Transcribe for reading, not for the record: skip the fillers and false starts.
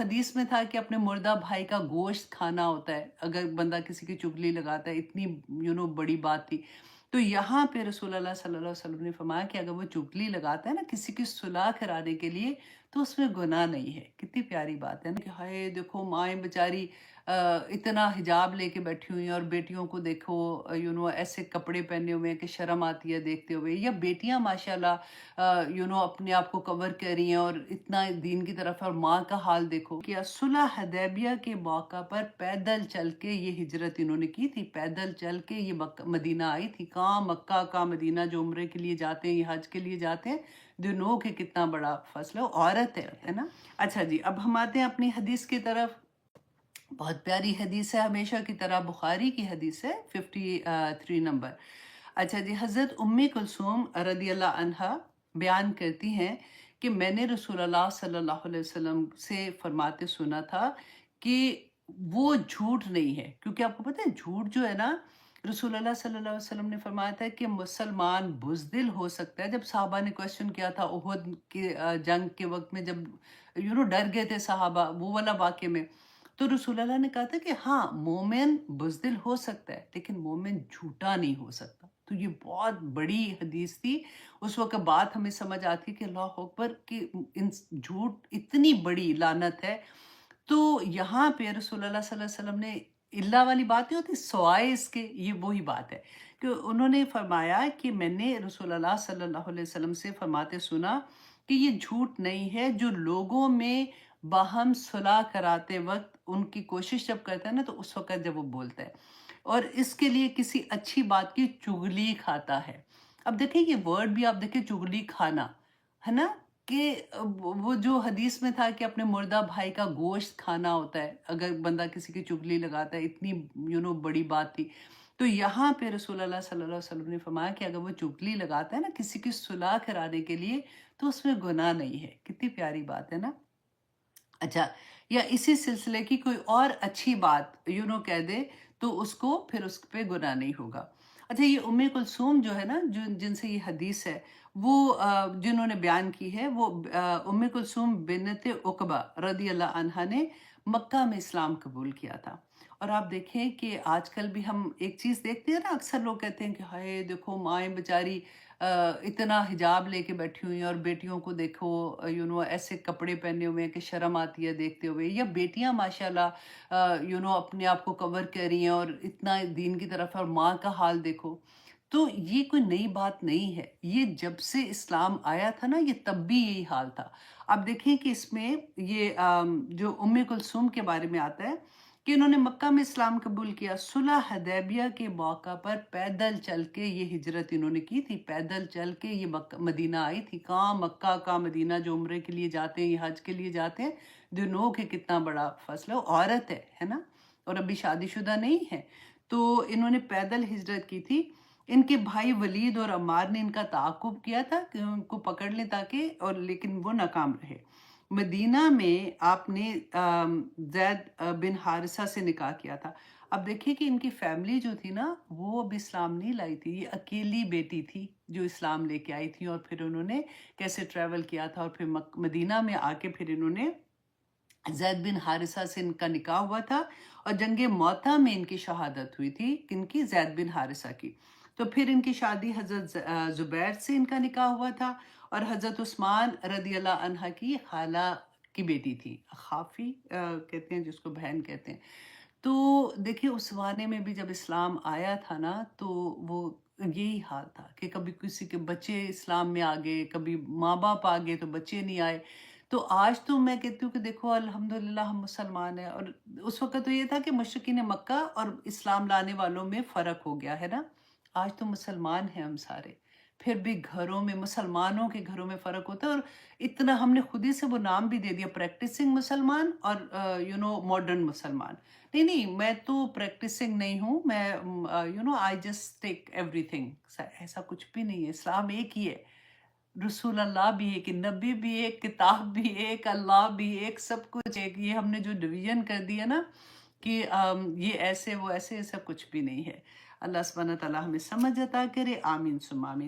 حدیث میں تھا کہ اپنے مردہ بھائی کا گوشت کھانا ہوتا ہے اگر بندہ کسی کی چگلی لگاتا ہے، اتنی بڑی بات تھی۔ تو یہاں پہ رسول اللہ صلی اللہ علیہ وسلم نے فرمایا کہ اگر وہ چگلی لگاتا ہے نا کسی کی صلح کرانے کے لیے تو اس میں گناہ نہیں ہے۔ کتنی پیاری بات ہے نا کہ ہائے دیکھو مائیں بیچاری اتنا حجاب لے کے بیٹھی ہوئی ہیں اور بیٹیوں کو دیکھو ایسے کپڑے پہنے ہوئے ہیں کہ شرم آتی ہے دیکھتے ہوئے، یا بیٹیاں ماشاءاللہ اپنے آپ کو کور کر رہی ہیں اور اتنا دین کی طرف ہے، اور ماں کا حال دیکھو کہ صلح حدیبیہ کے موقع پر پیدل چل کے یہ ہجرت انہوں نے کی تھی، پیدل چل کے یہ مدینہ آئی تھی۔ کہاں مکہ کا مدینہ جو عمرے کے لیے جاتے ہیں یا حج کے لیے جاتے ہیں، دنوں کے کتنا بڑا فضل ہے، عورت ہے نا۔ اچھا جی، اب ہم آتے ہیں اپنی حدیث کی طرف۔ بہت پیاری حدیث ہے، ہمیشہ کی طرح بخاری کی حدیث ہے، 53 نمبر۔ اچھا جی، حضرت کلثوم رضی اللہ عنہا بیان کرتی ہیں کہ میں نے رسول اللہ صلی اللہ علیہ وسلم سے فرماتے سنا تھا کہ وہ جھوٹ نہیں ہے، کیونکہ آپ کو پتہ ہے جھوٹ جو ہے نا، رسول اللہ صلی اللہ علیہ وسلم نے فرمایا تھا کہ مسلمان بزدل ہو سکتا ہے۔ جب صحابہ نے کویسچن کیا تھا احد کی جنگ کے وقت میں، جب ڈر گئے تھے صحابہ وہ والا واقعے میں، تو رسول اللہ نے کہا تھا کہ ہاں مومن بزدل ہو سکتا ہے لیکن مومن جھوٹا نہیں ہو سکتا۔ تو یہ بہت بڑی حدیث تھی۔ اس وقت بات ہمیں سمجھ آتی کہ اللہ اکبر کہ جھوٹ اتنی بڑی لعنت ہے۔ تو یہاں پہ رسول اللہ صلی اللہ علیہ وسلم نے اللہ والی بات نہیں ہوتی سوائے اس کے، یہ وہی بات ہے کہ انہوں نے فرمایا کہ میں نے رسول اللہ صلی اللہ علیہ وسلم سے فرماتے سنا کہ یہ جھوٹ نہیں ہے جو لوگوں میں باہم صلح کراتے وقت ان کی کوشش جب کرتا ہے نا تو اس وقت جب وہ بولتا ہے، اور اس کے لیے کسی اچھی بات کی چغلی کھاتا ہے۔ اب دیکھیں یہ ورڈ بھی آپ دیکھیں، چغلی کھانا ہے نا، کہ وہ جو حدیث میں تھا کہ اپنے مردہ بھائی کا گوشت کھانا ہوتا ہے اگر بندہ کسی کی چگلی لگاتا ہے، اتنی بڑی بات تھی۔ تو یہاں پہ رسول اللہ صلی اللہ علیہ وسلم نے فرمایا کہ اگر وہ چگلی لگاتا ہے نا کسی کی صلح کرانے کے لیے تو اس میں گناہ نہیں ہے۔ کتنی پیاری بات ہے نا۔ اچھا، یا اسی سلسلے کی کوئی اور اچھی بات کہہ دے تو اس کو پھر اس پہ گناہ نہیں ہوگا۔ اچھا، یہ کلثوم جو ہے نا، جن سے یہ حدیث ہے، وہ جنہوں نے بیان کی ہے، وہ کلثوم بنت عقبہ رضی اللہ عنہا نے مکہ میں اسلام قبول کیا تھا۔ اور آپ دیکھیں کہ آج کل بھی ہم ایک چیز دیکھتے ہیں نا، اکثر لوگ کہتے ہیں کہ ہائے دیکھو مائیں بیچاری اتنا حجاب لے کے بیٹھی ہوئی ہیں اور بیٹیوں کو دیکھو ایسے کپڑے پہنے ہوئے ہیں کہ شرم آتی ہے دیکھتے ہوئے، یا بیٹیاں ماشاءاللہ اپنے آپ کو کور کر رہی ہیں اور اتنا دین کی طرف ہے، اور ماں کا حال دیکھو۔ تو یہ کوئی نئی بات نہیں ہے، یہ جب سے اسلام آیا تھا نا، یہ تب بھی یہی حال تھا۔ اب دیکھیں کہ اس میں یہ جو کلثوم کے بارے میں آتا ہے کہ انہوں نے مکہ میں اسلام قبول کیا، صلح حدیبیہ کے موقع پر پیدل چل کے یہ ہجرت انہوں نے کی تھی، پیدل چل کے یہ مدینہ آئی تھی۔ کہاں مکہ کا مدینہ جو عمرے کے لیے جاتے ہیں یا حج کے لیے جاتے ہیں، دنوں کے کتنا بڑا فضل ہے، عورت ہے نا، اور ابھی شادی شدہ نہیں ہے۔ تو انہوں نے پیدل ہجرت کی تھی۔ ان کے بھائی ولید اور عمار نے ان کا تعاقب کیا تھا کہ ان کو پکڑ لیں تاکہ، اور لیکن وہ ناکام رہے۔ مدینہ میں آپ نے زید بن حارثہ سے نکاح کیا تھا۔ اب دیکھیں کہ ان کی فیملی جو تھی نا، وہ اب اسلام نہیں لائی تھی، یہ اکیلی بیٹی تھی جو اسلام لے کے آئی تھی، اور پھر انہوں نے کیسے ٹریول کیا تھا، اور پھر مدینہ میں آ کے پھر انہوں نے زید بن حارثہ سے ان کا نکاح ہوا تھا، اور جنگ موطا میں ان کی شہادت ہوئی تھی، ان کی زید بن حارثہ کی۔ تو پھر ان کی شادی حضرت زبیر سے ان کا نکاح ہوا تھا، اور حضرت عثمان رضی اللہ عنہ کی خالہ کی بیٹی تھی، خافی کہتے ہیں جس کو بہن کہتے ہیں۔ تو دیکھیں اس زمانے میں بھی جب اسلام آیا تھا نا، تو وہ یہی حال تھا کہ کبھی کسی کے بچے اسلام میں آ گئے، کبھی ماں باپ آ گئے تو بچے نہیں آئے۔ تو آج تو میں کہتی ہوں کہ دیکھو الحمدللہ ہم مسلمان ہیں، اور اس وقت تو یہ تھا کہ مشرکین مکہ اور اسلام لانے والوں میں فرق ہو گیا ہے نا۔ آج تو مسلمان ہیں ہم سارے، پھر بھی گھروں میں مسلمانوں کے گھروں میں فرق ہوتا ہے، اور اتنا ہم نے خود ہی سے وہ نام بھی دے دیا، پریکٹسنگ مسلمان اور ماڈرن مسلمان۔ نہیں، میں تو پریکٹسنگ نہیں ہوں، میں I just take every thing, ایسا کچھ بھی نہیں ہے، اسلام ایک ہی ہے، رسول اللہ بھی ایک، نبی بھی ایک، کتاب بھی ایک، اللہ بھی ایک، سب کچھ ایک۔ یہ ہم نے جو ڈویژن کر دیا نا کہ یہ ایسے وہ ایسے، ایسا کچھ بھی نہیں ہے۔ اللہ سبحانہ تعالیٰ ہمیں سمجھ عطا کرے، آمین ثم آمین۔